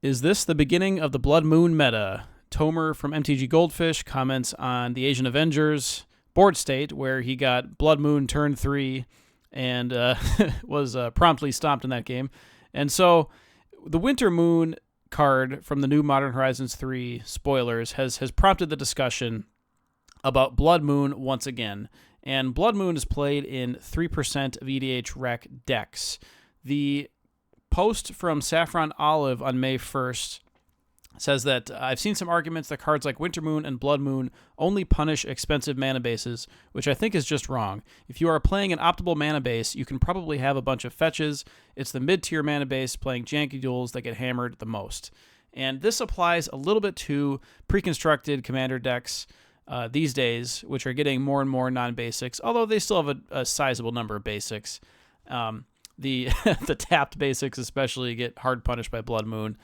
Is this the beginning of the Blood Moon meta? Tomer from MTG Goldfish comments on the Asian Avengers board state where he got Blood Moon turn 3 and was promptly stomped in that game. And so the Winter Moon card from the new Modern Horizons 3 spoilers has prompted the discussion about Blood Moon once again. And Blood Moon is played in 3% of EDH rec decks. The post from Saffron Olive on May 1st says that I've seen some arguments that cards like Winter Moon and Blood Moon only punish expensive mana bases, which I think is just wrong. If you are playing an optimal mana base, you can probably have a bunch of fetches. It's the mid-tier mana base playing janky duels that get hammered the most. And this applies a little bit to pre-constructed commander decks these days, which are getting more and more non-basics, although they still have a sizable number of basics. The the tapped basics especially get hard punished by Blood Moon.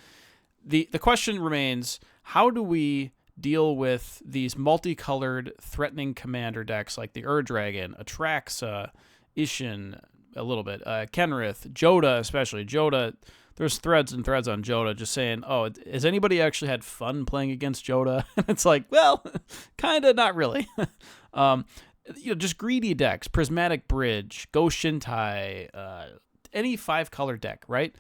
The question remains, how do we deal with these multicolored threatening commander decks like the Ur-Dragon, Atraxa, Ishin, a little bit, Kenrith, Joda especially. Joda, there's threads and threads on Joda just saying, oh, has anybody actually had fun playing against Joda? And it's like, well, kind of not really. Just greedy decks, Prismatic Bridge, Go Shintai, any 5-color deck, right?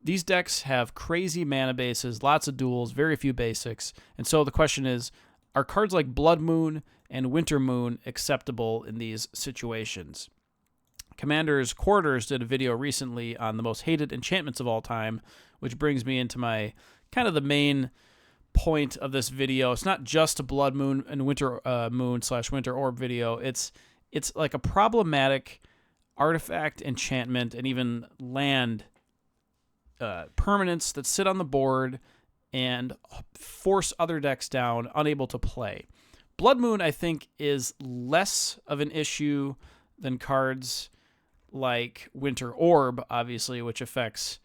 These decks have crazy mana bases, lots of duels, very few basics. And so the question is, are cards like Blood Moon and Winter Moon acceptable in these situations? Commander's Quarters did a video recently on the most hated enchantments of all time, which brings me into my kind of the main point of this video. It's not just a Blood Moon and Winter Moon/Winter Orb video. It's like a problematic artifact, enchantment, and even land permanents that sit on the board and force other decks down, unable to play. Blood Moon, I think, is less of an issue than cards like Winter Orb, obviously, which affects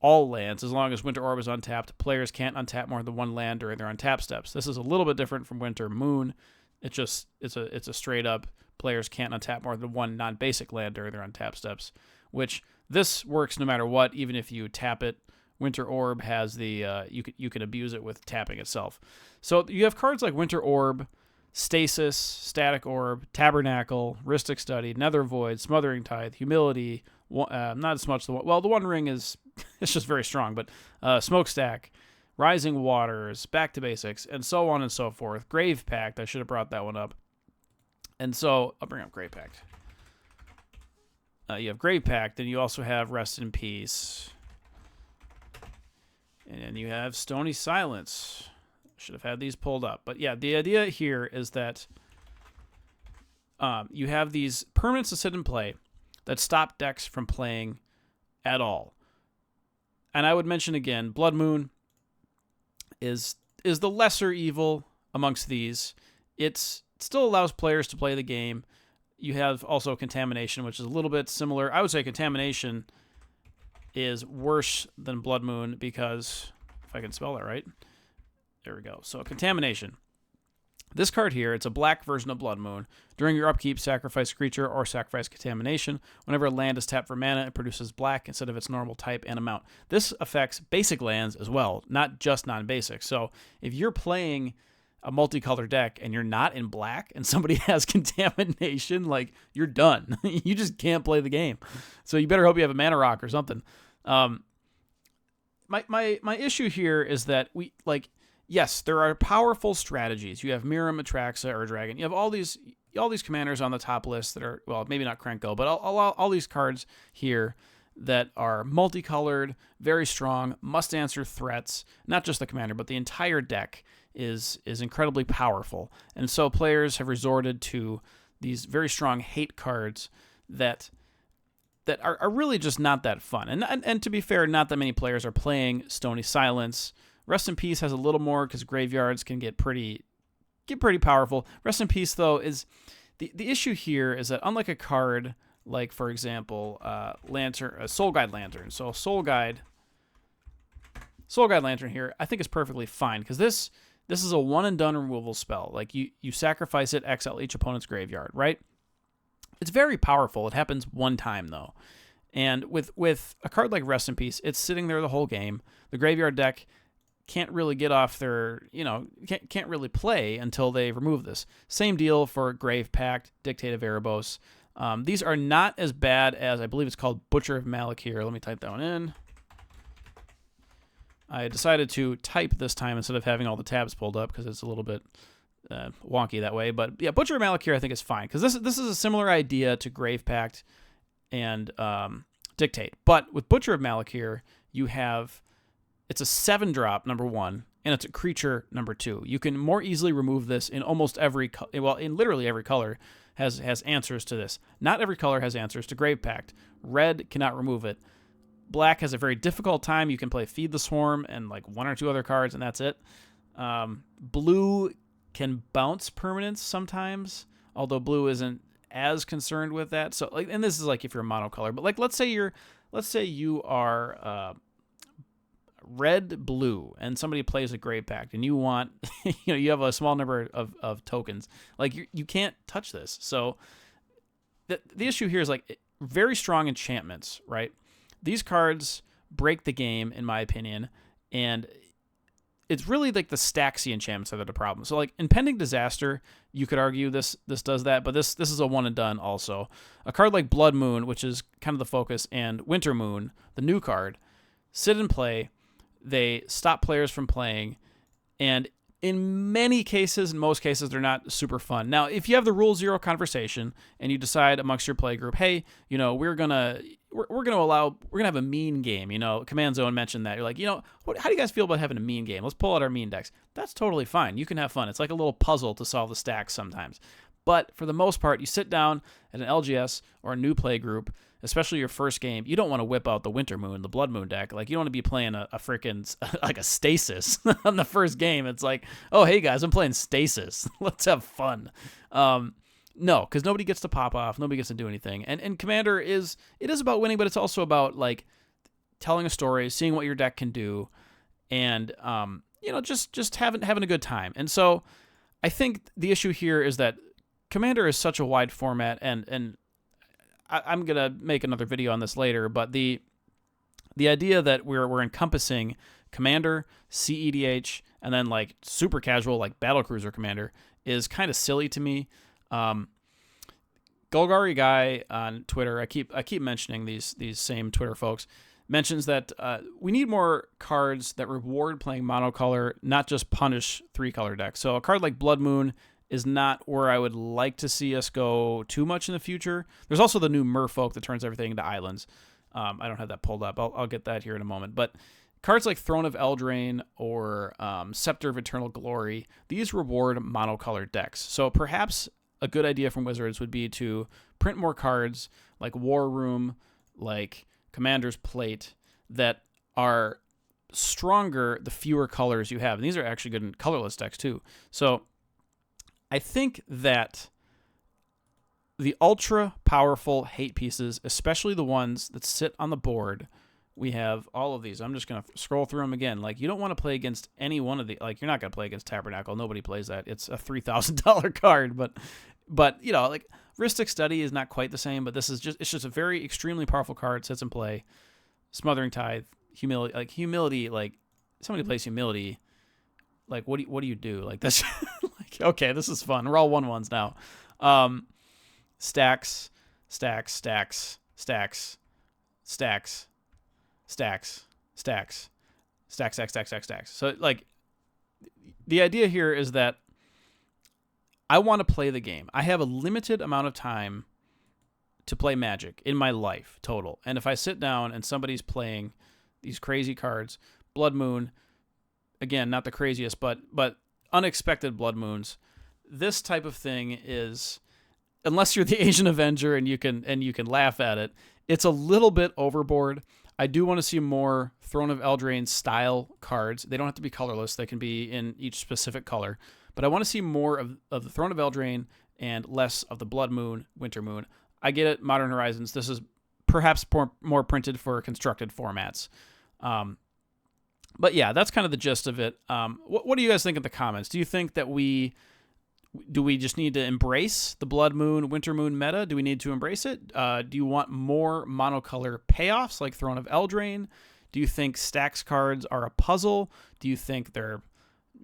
all lands. As long as Winter Orb is untapped, players can't untap more than one land during their untap steps. This is a little bit different from Winter Moon. It's a straight up players can't untap more than one non-basic land during their untap steps, which this works no matter what, even if you tap it. Winter Orb has the you can abuse it with tapping itself. So you have cards like Winter Orb, Stasis, Static Orb, Tabernacle, Rhystic Study, Nether Void, Smothering Tithe, Humility. Not as much the One Ring is it's just very strong, but Smokestack, Rising Waters, Back to Basics, and so on and so forth. Grave Pact, I should have brought that one up. And so I'll bring up Grave Pact. You have Grave Pact, and you also have Rest in Peace. And then you have Stony Silence. Should have had these pulled up. But yeah, the idea here is that you have these permanents to sit and play that stop decks from playing at all. And I would mention again, Blood Moon is the lesser evil amongst these. It still allows players to play the game. You have also Contamination, which is a little bit similar. I would say Contamination is worse than Blood Moon because, if I can spell that right, there we go. So Contamination. This card here, it's a black version of Blood Moon. During your upkeep, sacrifice a creature or sacrifice Contamination. Whenever a land is tapped for mana, it produces black instead of its normal type and amount. This affects basic lands as well, not just non-basic. So if you're playing a multicolor deck and you're not in black and somebody has Contamination, like, you're done. You just can't play the game. So you better hope you have a mana rock or something. My issue here is that yes, there are powerful strategies. You have Miram, Atraxa, Ur-Dragon. You have all these commanders on the top list that are, well, maybe not Krenko, but all these cards here that are multicolored, very strong, must answer threats. Not just the commander, but the entire deck is incredibly powerful. And so players have resorted to these very strong hate cards that are really just not that fun. And to be fair, not that many players are playing Stony Silence. Rest in Peace has a little more because graveyards can get pretty powerful. Rest in Peace, though, is the issue here is that unlike a card like, for example, Soul Guide Lantern. So Soul Guide Lantern here, I think is perfectly fine because this is a one and done removal spell. Like you sacrifice it, exile each opponent's graveyard, right? It's very powerful. It happens one time though. And with a card like Rest in Peace, it's sitting there the whole game. The graveyard deck can't really get off their, can't really play until they remove this. Same deal for Grave Pact, Dictate of Erebos. These are not as bad as, I believe it's called Butcher of Malakir. Let me type that one in. I decided to type this time instead of having all the tabs pulled up because it's a little bit wonky that way. But yeah, Butcher of Malakir I think is fine because this is a similar idea to Grave Pact and Dictate. But with Butcher of Malakir, it's a 7-drop, number 1, and it's a creature, number 2. You can more easily remove this in almost in literally every color has answers to this. Not every color has answers to Grave Pact. Red cannot remove it. Black has a very difficult time. You can play Feed the Swarm and like 1 or 2 other cards, and that's it. Blue can bounce permanents sometimes, although blue isn't as concerned with that. So and this is like if you're a monocolor, but like let's say you are red blue and somebody plays a Grave Pact and you want you have a small number of tokens, like you can't touch this. So the issue here is like very strong enchantments, right? These cards break the game in my opinion, and it's really like the Staxy enchantments that are the problem. So like Impending Disaster, you could argue this does that, but this is a one and done also. A card like Blood Moon, which is kind of the focus, and Winter Moon, the new card, sit and play. They stop players from playing, and in most cases, they're not super fun. Now, if you have the Rule Zero conversation and you decide amongst your play group, hey, we're gonna have a mean game. Command Zone mentioned that. You're like, how do you guys feel about having a mean game? Let's pull out our mean decks. That's totally fine. You can have fun. It's like a little puzzle to solve the stacks sometimes. But for the most part, you sit down at an LGS or a new play group, especially your first game, you don't want to whip out the Winter Moon, the Blood Moon deck. Like, you don't want to be playing a freaking, like a Stasis on the first game. It's like, oh, hey guys, I'm playing Stasis. Let's have fun. No, because nobody gets to pop off. Nobody gets to do anything. And Commander it is about winning, but it's also about like telling a story, seeing what your deck can do, and just having a good time. And so I think the issue here is that Commander is such a wide format, and I'm gonna make another video on this later. But the idea that we're encompassing Commander, CEDH, and then like super casual like Battlecruiser Commander is kind of silly to me. Golgari Guy on Twitter, I keep mentioning these same Twitter folks, mentions that we need more cards that reward playing monocolor, not just punish 3-color decks. So a card like Blood Moon is not where I would like to see us go too much in the future. There's also the new Merfolk that turns everything into islands. I don't have that pulled up. I'll get that here in a moment. But cards like Throne of Eldraine or Scepter of Eternal Glory, these reward monocolored decks. So perhaps a good idea from Wizards would be to print more cards like War Room, like Commander's Plate, that are stronger the fewer colors you have. And these are actually good in colorless decks too. So I think that the ultra powerful hate pieces, especially the ones that sit on the board, we have all of these. I'm just going to scroll through them again. Like, you don't want to play against any one of the, like, you're not going to play against Tabernacle. Nobody plays that. It's a $3,000 card, but like Rhystic Study is not quite the same, but it's just a very extremely powerful card, sits in play. Smothering Tithe, Humility, like somebody plays Humility, like what do you do? Like, that's like, okay, this is fun. We're all 1/1s now. Stax. So like the idea here is that I want to play the game. I have a limited amount of time to play Magic in my life total. And if I sit down and somebody's playing these crazy cards, Blood Moon, again, not the craziest, but unexpected Blood Moons, this type of thing is, unless you're the Asian Avenger and you can laugh at it, it's a little bit overboard. I do want to see more Throne of Eldraine style cards. They don't have to be colorless. They can be in each specific color. But I want to see more of the Throne of Eldraine and less of the Blood Moon, Winter Moon. I get it, Modern Horizons. This is perhaps more printed for constructed formats. But yeah, that's kind of the gist of it. What do you guys think in the comments? Do you think that we just need to embrace the Blood Moon, Winter Moon meta? Do we need to embrace it? Do you want more monocolor payoffs like Throne of Eldraine? Do you think Stax cards are a puzzle? Do you think they're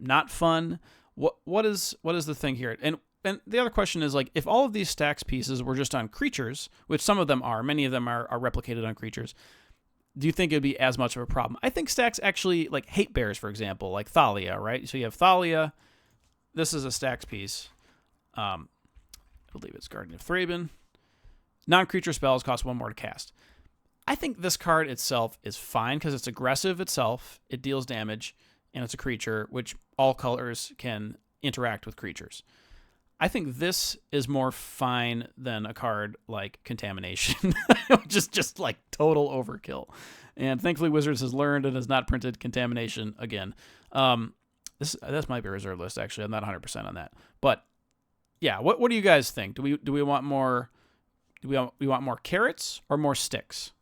not fun? What is the thing here? And the other question is, like, if all of these Stax pieces were just on creatures, which some of them are, many of them are replicated on creatures, do you think it would be as much of a problem? I think Stax actually, like hate bears, for example, like Thalia, right? So you have Thalia. This is a Stax piece. I believe it's Guardian of Thraben. Non-creature spells cost 1 more to cast. I think this card itself is fine because it's aggressive itself. It deals damage, and it's a creature, which all colors can interact with creatures. I think this is more fine than a card like Contamination, which is just like total overkill. And thankfully, Wizards has learned and has not printed Contamination again. This might be a reserve list, actually. I'm not 100% on that. But yeah, what do you guys think? Do we want more? Do we want more carrots or more sticks?